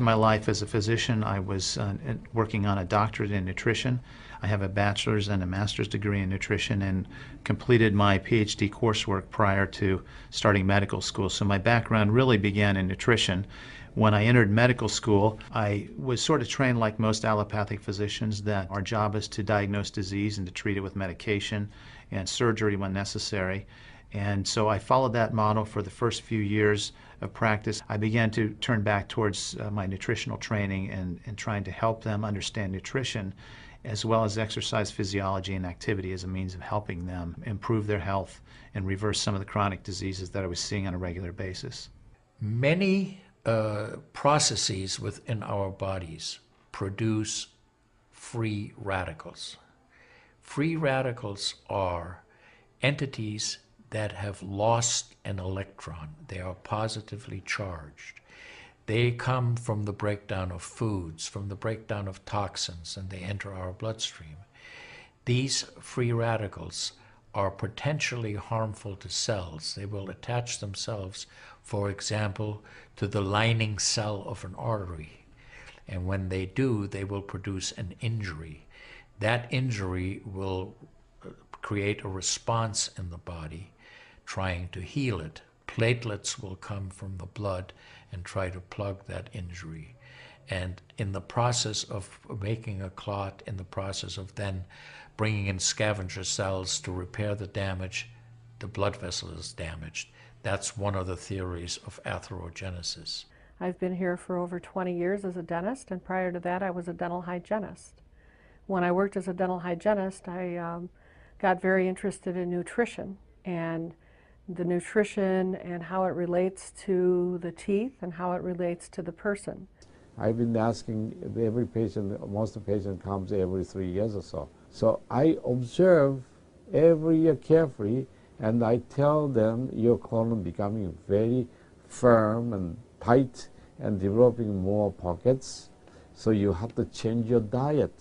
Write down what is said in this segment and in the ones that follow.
In my life as a physician, I was working on a doctorate in nutrition. I have a bachelor's and a master's degree in nutrition and completed my PhD coursework prior to starting medical school. So my background really began in nutrition. When I entered medical school, I was sort of trained like most allopathic physicians that our job is to diagnose disease and to treat it with medication and surgery when necessary. And so I followed that model for the first few years of practice. I began to turn back towards my nutritional training and trying to help them understand nutrition as well as exercise physiology and activity as a means of helping them improve their health and reverse some of the chronic diseases that I was seeing on a regular basis. Many processes within our bodies produce free radicals. Free radicals are entities that have lost an electron. They are positively charged. They come from the breakdown of foods, from the breakdown of toxins, and they enter our bloodstream. These free radicals are potentially harmful to cells. They will attach themselves, for example, to the lining cell of an artery. And when they do, they will produce an injury. That injury will create a response in the body trying to heal it. Platelets will come from the blood and try to plug that injury. And in the process of making a clot, in the process of then bringing in scavenger cells to repair the damage, the blood vessel is damaged. That's one of the theories of atherogenesis. I've been here for over 20 years as a dentist, and prior to that I was a dental hygienist. When I worked as a dental hygienist, I got very interested in nutrition and the nutrition and how it relates to the teeth and how it relates to the person. I've been asking every patient, most of the patient comes every 3 years or so. So I observe every year carefully and I tell them your colon becoming very firm and tight and developing more pockets. So you have to change your diet,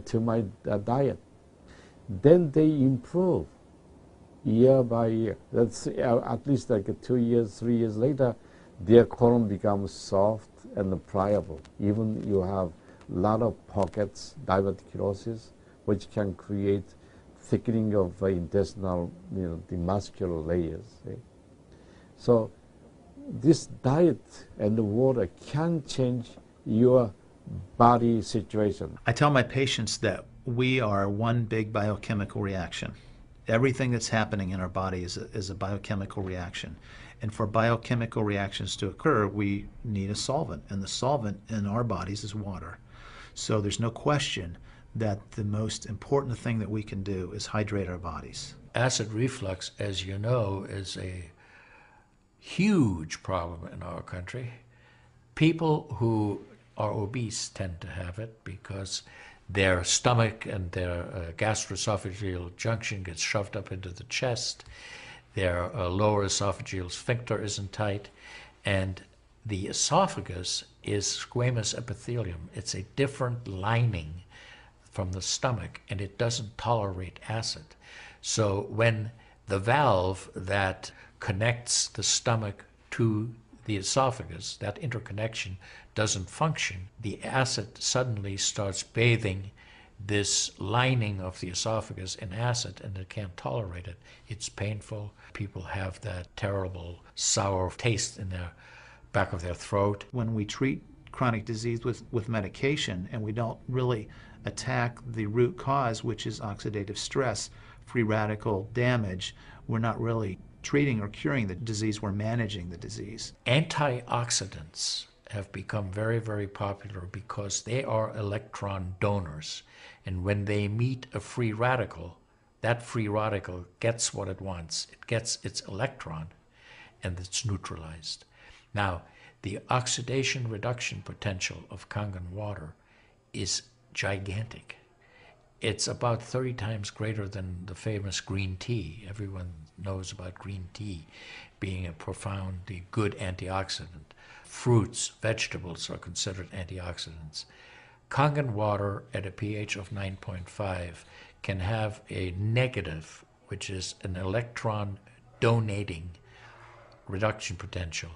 to my diet. Then they improve year by year. That's at least like 2 years, 3 years later, their colon becomes soft and pliable. Even you have a lot of pockets, diverticulosis, which can create thickening of intestinal, the muscular layers. So this diet and the water can change your body situation. I tell my patients that we are one big biochemical reaction. Everything that's happening in our body is a biochemical reaction. And for biochemical reactions to occur, we need a solvent. And the solvent in our bodies is water. So there's no question that the most important thing that we can do is hydrate our bodies. Acid reflux, as you know, is a huge problem in our country. People who are obese tend to have it because their stomach and their gastroesophageal junction gets shoved up into the chest. Their lower esophageal sphincter isn't tight. And the esophagus is squamous epithelium. It's a different lining from the stomach, and it doesn't tolerate acid. So when the valve that connects the stomach to the esophagus, that interconnection doesn't function, the acid suddenly starts bathing this lining of the esophagus in acid, and it can't tolerate it. It's painful. People have that terrible sour taste in the back of their throat. When we treat chronic disease with medication and we don't really attack the root cause, which is oxidative stress, free radical damage, we're not really treating or curing the disease, we're managing the disease. Antioxidants have become very, very popular because they are electron donors. And when they meet a free radical, that free radical gets what it wants. It gets its electron and it's neutralized. Now, the oxidation reduction potential of Kangen water is gigantic. It's about 30 times greater than the famous green tea. Everyone knows about green tea being a profoundly good antioxidant. Fruits, vegetables are considered antioxidants. Kangen water at a pH of 9.5 can have a negative, which is an electron donating reduction potential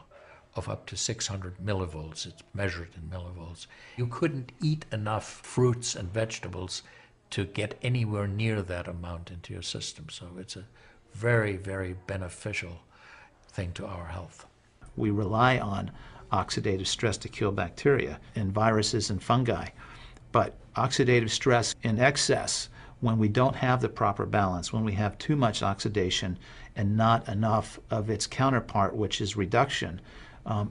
of up to 600 millivolts. It's measured in millivolts. You couldn't eat enough fruits and vegetables to get anywhere near that amount into your system. So it's a very, very beneficial thing to our health. We rely on oxidative stress to kill bacteria and viruses and fungi. But oxidative stress in excess, when we don't have the proper balance, when we have too much oxidation and not enough of its counterpart, which is reduction,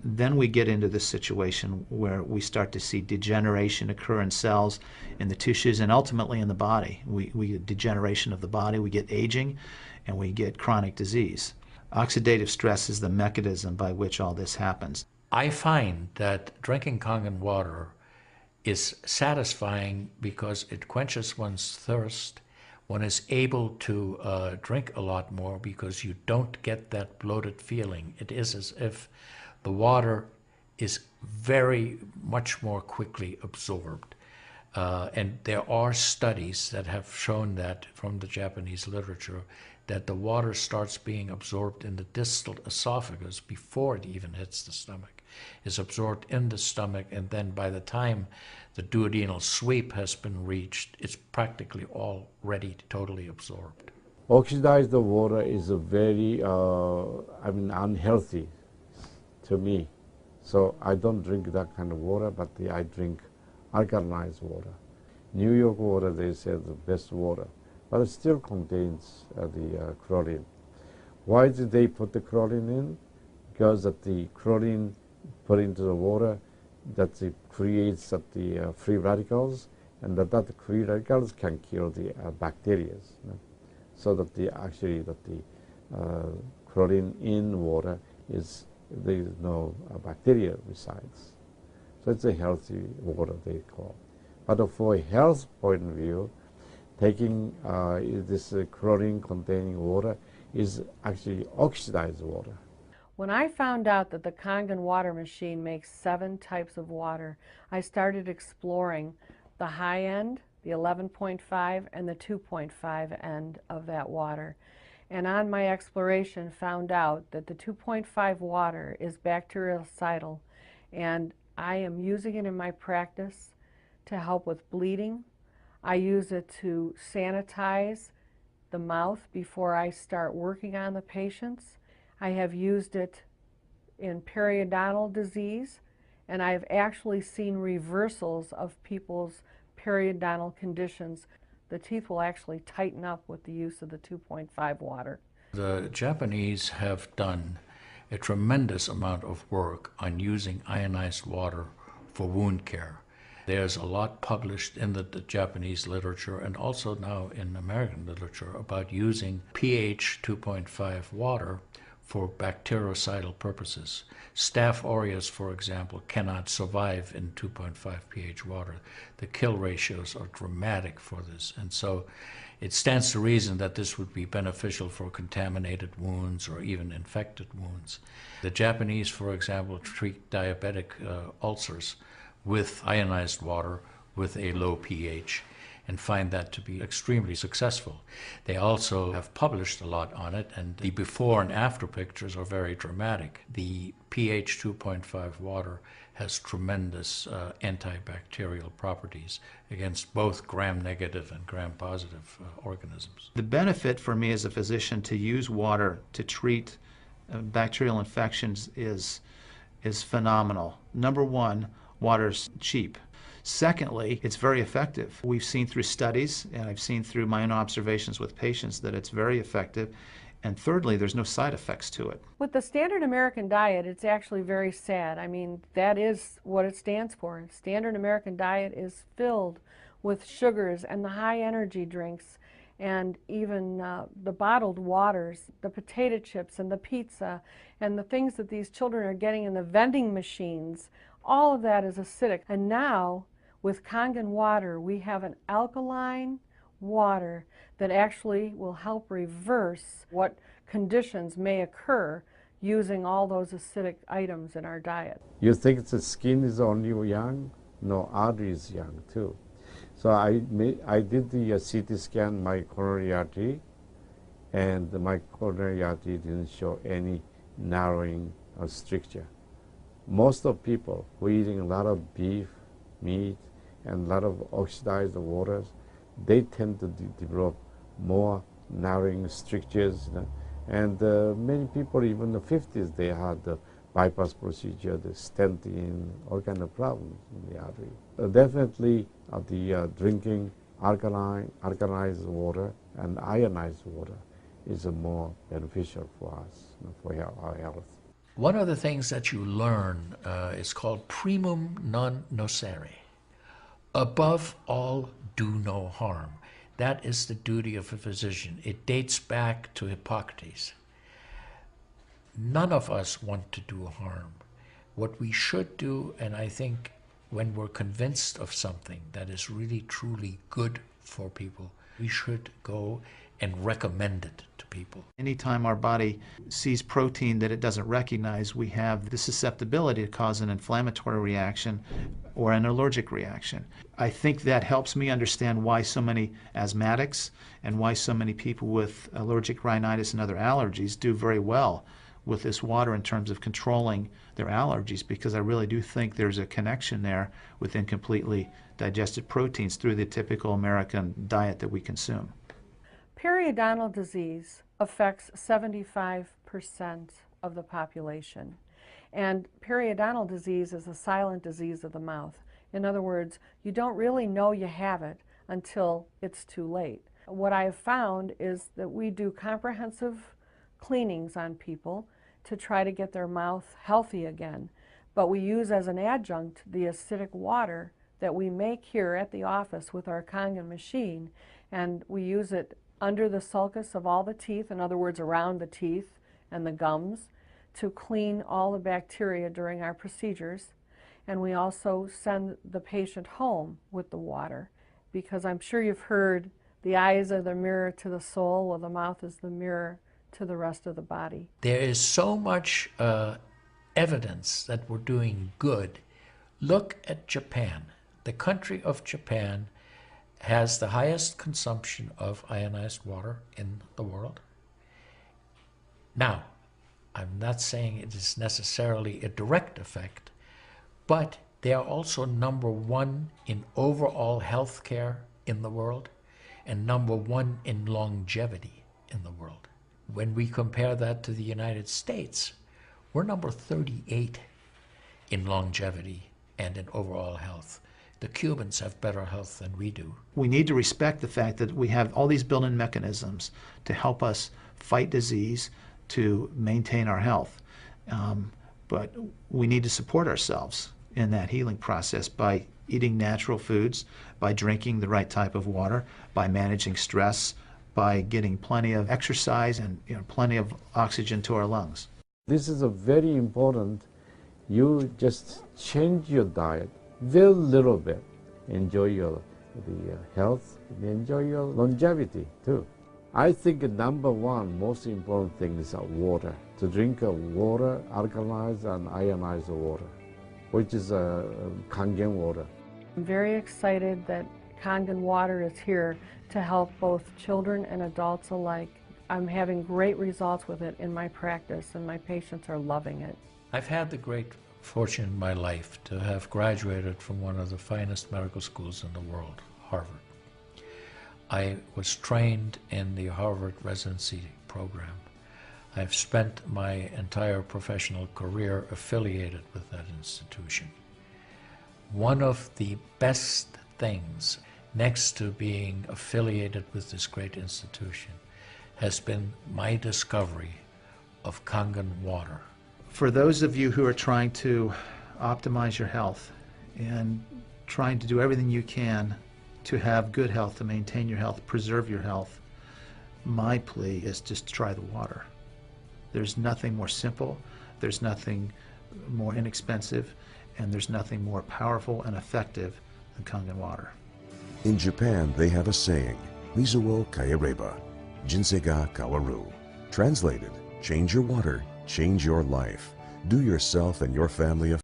then we get into this situation where we start to see degeneration occur in cells, in the tissues, and ultimately in the body. We get degeneration of the body, we get aging, and we get chronic disease. Oxidative stress is the mechanism by which all this happens. I find that drinking Kangen water is satisfying because it quenches one's thirst. One is able to drink a lot more because you don't get that bloated feeling. It is as if the water is very much more quickly absorbed. And there are studies that have shown that from the Japanese literature that the water starts being absorbed in the distal esophagus before it even hits the stomach. Is absorbed in the stomach, and then by the time the duodenal sweep has been reached, it's practically already totally absorbed. Oxidized water is a very, unhealthy to me. So I don't drink that kind of water, but I drink alkalized water. New York water, they say, the best water, but it still contains the chlorine. Why did they put the chlorine in? Because that the chlorine put into the water, that it creates the free radicals, and that free radicals can kill the bacteria. So that the chlorine in water is, there is no bacteria resides. So it's a healthy water, they call. But for a health point of view, taking this chlorine containing water is actually oxidized water. When I found out that the Kangen water machine makes 7 types of water, I started exploring the high end, the 11.5, and the 2.5 end of that water. And on my exploration found out that the 2.5 water is bactericidal, and I am using it in my practice to help with bleeding. I use it to sanitize the mouth before I start working on the patients. I have used it in periodontal disease, and I've actually seen reversals of people's periodontal conditions. The teeth will actually tighten up with the use of the 2.5 water. The Japanese have done a tremendous amount of work on using ionized water for wound care. There's a lot published in the Japanese literature and also now in American literature about using pH 2.5 water for bactericidal purposes. Staph aureus, for example, cannot survive in 2.5 pH water. The kill ratios are dramatic for this, and so it stands to reason that this would be beneficial for contaminated wounds or even infected wounds. The Japanese, for example, treat diabetic ulcers with ionized water with a low pH and find that to be extremely successful. They also have published a lot on it, and the before and after pictures are very dramatic. The pH 2.5 water has tremendous antibacterial properties against both gram-negative and gram-positive organisms. The benefit for me as a physician to use water to treat bacterial infections is phenomenal. Number one, water's cheap. Secondly, it's very effective. We've seen through studies, and I've seen through my own observations with patients, that it's very effective. And thirdly, there's no side effects to it. With the standard American diet, it's actually very sad. I mean, that is what it stands for. Standard American diet is filled with sugars and the high energy drinks and even the bottled waters, the potato chips and the pizza and the things that these children are getting in the vending machines. All of that is acidic. And now, with Kangen water, we have an alkaline water that actually will help reverse what conditions may occur using all those acidic items in our diet. You think the skin is only young? No, artery is young too. So I did the CT scan, my coronary artery, and my coronary artery didn't show any narrowing or stricture. most of people who are eating a lot of beef, meat, and a lot of oxidized waters, they tend to develop more narrowing strictures. And many people, even in the 50s, they had the bypass procedure, the stenting, all kind of problems in the artery. Definitely the drinking alkalized water and ionized water is more beneficial for us, for our health. One of the things that you learn is called primum non nocere. Above all, do no harm. That is the duty of a physician. It dates back to Hippocrates. None of us want to do harm. What we should do, and I think when we're convinced of something that is really truly good for people, we should go and recommend it to people. Anytime our body sees protein that it doesn't recognize, we have the susceptibility to cause an inflammatory reaction or an allergic reaction. I think that helps me understand why so many asthmatics and why so many people with allergic rhinitis and other allergies do very well with this water in terms of controlling their allergies, because I really do think there's a connection there with incompletely digested proteins through the typical American diet that we consume. Periodontal disease affects 75% of the population. And periodontal disease is a silent disease of the mouth. In other words, you don't really know you have it until it's too late. What I have found is that we do comprehensive cleanings on people to try to get their mouth healthy again. But we use as an adjunct the acidic water that we make here at the office with our Kangen machine, and we use it under the sulcus of all the teeth, in other words, around the teeth and the gums, to clean all the bacteria during our procedures. And we also send the patient home with the water, because I'm sure you've heard the eyes are the mirror to the soul, well, the mouth is the mirror to the rest of the body. There is so much evidence that we're doing good. Look at Japan. The country of Japan has the highest consumption of ionized water in the world. Now, I'm not saying it is necessarily a direct effect, but they are also #1 in overall health care in the world and #1 in longevity in the world. When we compare that to the United States, we're number 38 in longevity and in overall health. The Cubans have better health than we do. We need to respect the fact that we have all these built-in mechanisms to help us fight disease, to maintain our health. But we need to support ourselves in that healing process by eating natural foods, by drinking the right type of water, by managing stress, by getting plenty of exercise and plenty of oxygen to our lungs. This is a very important. You just change your diet very little bit. Enjoy the health, enjoy your longevity too. I think #1 most important thing is water. To drink water, alkalized and ionized water, which is Kangen water. I'm very excited that Kangen water is here to help both children and adults alike. I'm having great results with it in my practice, and my patients are loving it. I've had the great fortune in my life to have graduated from one of the finest medical schools in the world, Harvard. I was trained in the Harvard residency program. I've spent my entire professional career affiliated with that institution. One of the best things, next to being affiliated with this great institution, has been my discovery of Kangen water. For those of you who are trying to optimize your health and trying to do everything you can to have good health, to maintain your health, preserve your health, my plea is just try the water. There's nothing more simple, there's nothing more inexpensive, and there's nothing more powerful and effective than Kangen water. In Japan, they have a saying, Mizuo kaereba, jinsei ga kawaru. Translated, change your water, change your life. Do yourself and your family a